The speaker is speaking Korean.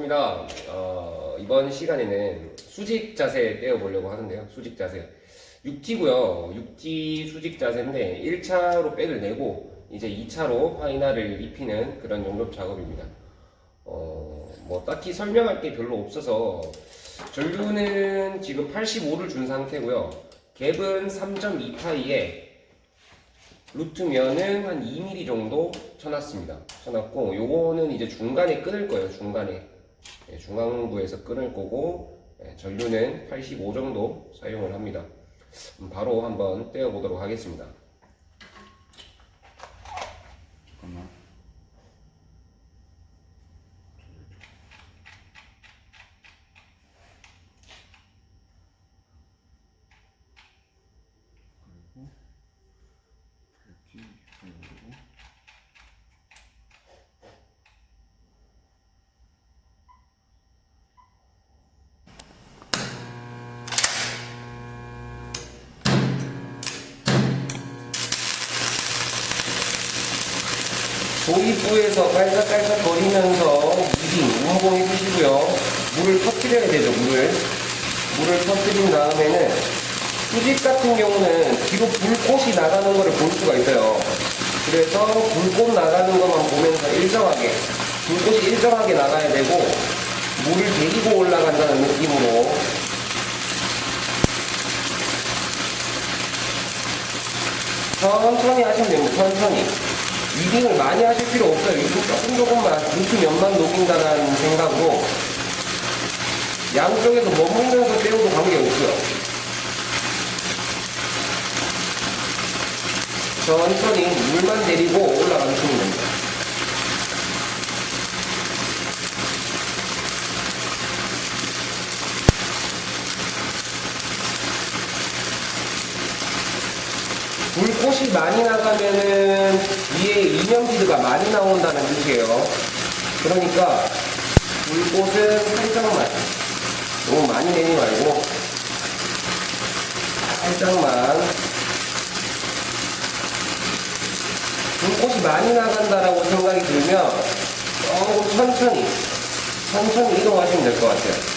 반갑습니다. 이번 시간에는 수직 자세 떼어보려고 하는데요. 수직 자세. 6T고요. 6T 수직 자세인데 1차로 백을 내고 이제 2차로 파이널을 입히는 그런 용접 작업입니다. 뭐 딱히 설명할 게 별로 없어서 전류는 지금 85를 준 상태고요. 갭은 3.2파이에 루트면은 한 2mm 정도 쳐놨습니다. 쳐놨고, 요거는 이제 중간에 끊을 거예요. 중간에. 중앙부에서 끊을 거고, 전류는 85 정도 사용을 합니다. 바로 한번 떼어보도록 하겠습니다. 잠깐만. 도입부에서 깔짝깔짝 거리면서 미딩, 운봉해 주시고요. 물을 터뜨려야 되죠, 물을 터뜨린 다음에는 수직 같은 경우는 뒤로 불꽃이 나가는 것을 볼 수가 있어요. 그래서 불꽃 나가는 것만 보면서 일정하게, 불꽃이 일정하게 나가야 되고, 물을 데리고 올라간다는 느낌으로 천천히 하시면 됩니다. 천천히. 리딩을 많이 하실 필요 없어요. 리딩 조금만, 루트 면만 녹인다는 생각으로 양쪽에서 머물면서 떼어도 관계없고요. 천천히 물만 내리고 올라가주시면 됩니다. 불꽃이 많이 나가면은 위에 이명지드가 많이 나온다는 뜻이에요. 그러니까 불꽃은 살짝만, 너무 많이 내지 말고 살짝만. 불꽃이 많이 나간다라고 생각이 들면 조금 천천히 이동하시면 될 것 같아요.